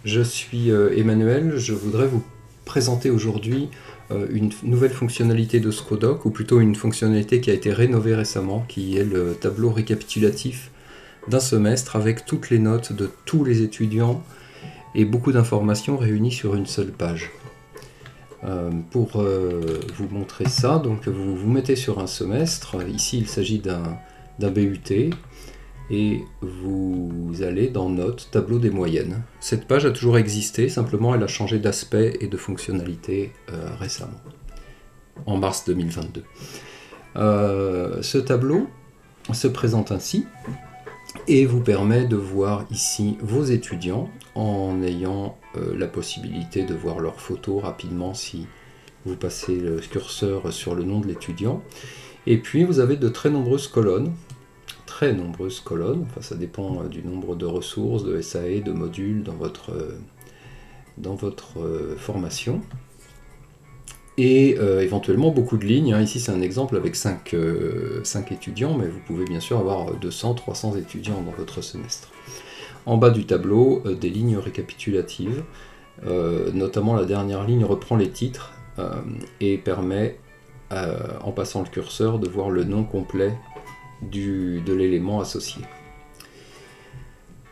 Je suis Emmanuel, je voudrais vous présenter aujourd'hui une nouvelle fonctionnalité de Scodoc, ou plutôt une fonctionnalité qui a été rénovée récemment, qui est le tableau récapitulatif d'un semestre avec toutes les notes de tous les étudiants et beaucoup d'informations réunies sur une seule page. Pour vous montrer ça, donc vous vous mettez sur un semestre, ici il s'agit d'un BUT, et vous allez dans Notes, tableau des moyennes. Cette page a toujours existé, simplement elle a changé d'aspect et de fonctionnalité récemment, en mars 2022. Ce tableau se présente ainsi et vous permet de voir ici vos étudiants en ayant la possibilité de voir leurs photos rapidement si vous passez le curseur sur le nom de l'étudiant. Et puis vous avez de très nombreuses colonnes, enfin, ça dépend du nombre de ressources, de SAE, de modules dans votre formation. Et éventuellement beaucoup de lignes. Ici c'est un exemple avec 5 étudiants, mais vous pouvez bien sûr avoir 200, 300 étudiants dans votre semestre. En bas du tableau, des lignes récapitulatives, notamment la dernière ligne reprend les titres et permet, en passant le curseur, de voir le nom complet de l'élément associé.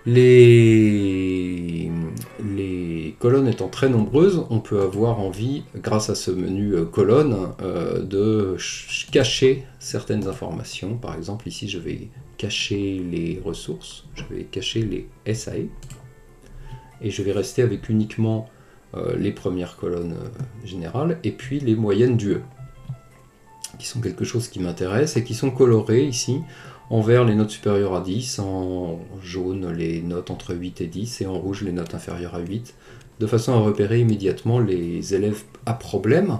Les colonnes étant très nombreuses, on peut avoir envie, grâce à ce menu colonnes, de cacher certaines informations. Par exemple, ici, je vais cacher les ressources, je vais cacher les SAE, et je vais rester avec uniquement les premières colonnes générales, et puis les moyennes du E, qui sont quelque chose qui m'intéresse, et qui sont colorées ici, en vert les notes supérieures à 10, en jaune les notes entre 8 et 10, et en rouge les notes inférieures à 8, de façon à repérer immédiatement les élèves à problème.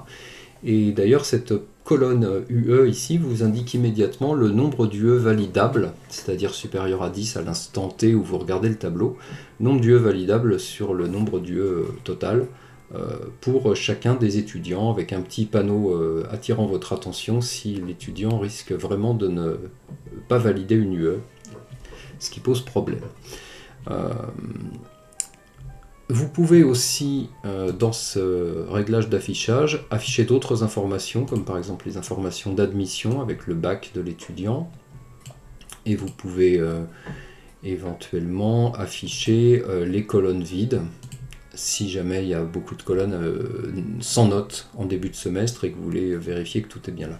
Et d'ailleurs cette colonne UE ici vous indique immédiatement le nombre d'UE validables, c'est-à-dire supérieur à 10 à l'instant T où vous regardez le tableau, nombre d'UE validables sur le nombre d'UE total, pour chacun des étudiants, avec un petit panneau attirant votre attention si l'étudiant risque vraiment de ne pas valider une UE, ce qui pose problème. Vous pouvez aussi, dans ce réglage d'affichage, afficher d'autres informations, comme par exemple les informations d'admission avec le bac de l'étudiant, et vous pouvez éventuellement afficher les colonnes vides, si jamais il y a beaucoup de colonnes sans notes en début de semestre et que vous voulez vérifier que tout est bien là.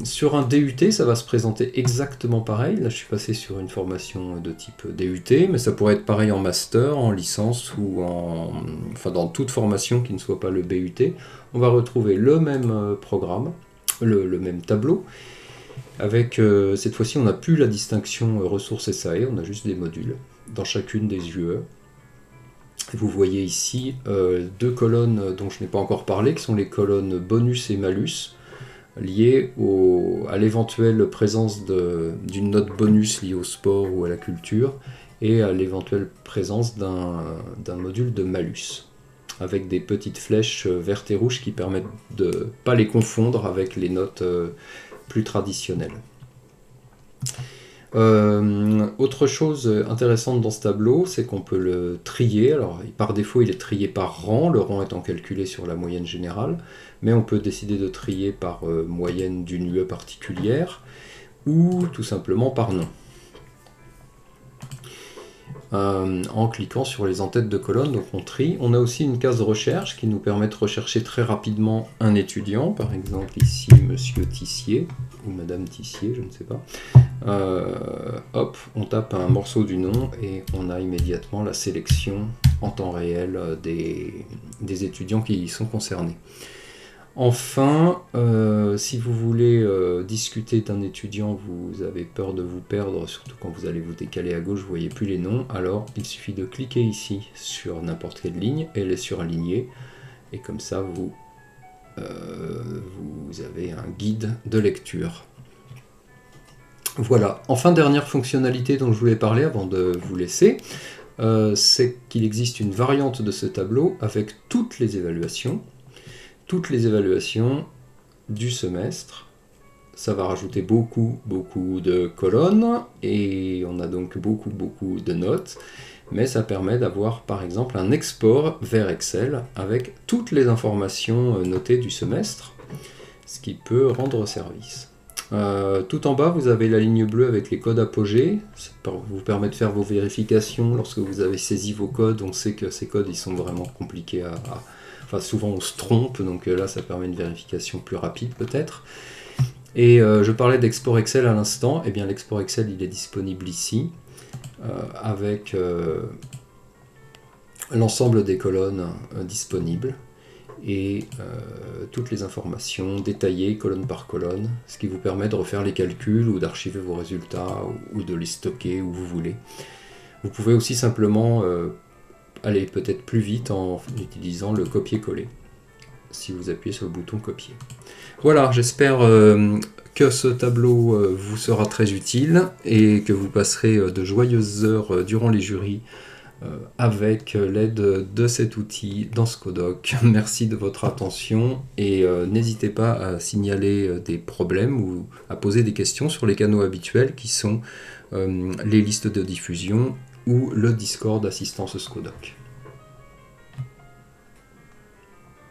Sur un DUT, ça va se présenter exactement pareil. Là, je suis passé sur une formation de type DUT, mais ça pourrait être pareil en master, en licence ou enfin, dans toute formation qui ne soit pas le BUT. On va retrouver le même programme, le même tableau. Avec cette fois-ci, on n'a plus la distinction ressources SAE, on a juste des modules dans chacune des UE. Vous voyez ici deux colonnes dont je n'ai pas encore parlé, qui sont les colonnes bonus et malus, liées à l'éventuelle présence d'une note bonus liée au sport ou à la culture, et à l'éventuelle présence d'un module de malus, avec des petites flèches vertes et rouges qui permettent de ne pas les confondre avec les notes plus traditionnelles. Autre chose intéressante dans ce tableau, c'est qu'on peut le trier. Alors par défaut il est trié par rang, le rang étant calculé sur la moyenne générale, mais on peut décider de trier par moyenne d'une UE particulière, ou tout simplement par nom, en cliquant sur les en-têtes de colonne. Donc on trie. On a aussi une case de recherche qui nous permet de rechercher très rapidement un étudiant, par exemple ici Monsieur Tissier, ou Madame Tissier, je ne sais pas. Hop, on tape un morceau du nom et on a immédiatement la sélection en temps réel des étudiants qui y sont concernés. Enfin, si vous voulez discuter d'un étudiant, vous avez peur de vous perdre, surtout quand vous allez vous décaler à gauche, vous ne voyez plus les noms, alors il suffit de cliquer ici sur n'importe quelle ligne et les suraligner, et comme ça vous avez un guide de lecture. Voilà, enfin dernière fonctionnalité dont je voulais parler avant de vous laisser, c'est qu'il existe une variante de ce tableau avec toutes les évaluations du semestre. Ça va rajouter beaucoup de colonnes et on a donc beaucoup de notes, mais ça permet d'avoir par exemple un export vers Excel avec toutes les informations notées du semestre, ce qui peut rendre service. Tout en bas, vous avez la ligne bleue avec les codes apogées. Ça vous permet de faire vos vérifications lorsque vous avez saisi vos codes. On sait que ces codes ils sont vraiment compliqués Enfin, souvent on se trompe, donc là ça permet une vérification plus rapide peut-être. Et je parlais d'export Excel à l'instant. Eh bien, l'export Excel il est disponible ici avec l'ensemble des colonnes disponibles et toutes les informations détaillées colonne par colonne, ce qui vous permet de refaire les calculs ou d'archiver vos résultats ou de les stocker où vous voulez. Vous pouvez aussi simplement aller peut-être plus vite en utilisant le copier-coller, si vous appuyez sur le bouton copier. Voilà, j'espère que ce tableau vous sera très utile et que vous passerez de joyeuses heures durant les jurys avec l'aide de cet outil dans Skodoc. Merci de votre attention et n'hésitez pas à signaler des problèmes ou à poser des questions sur les canaux habituels qui sont les listes de diffusion ou le Discord Assistance Skodoc.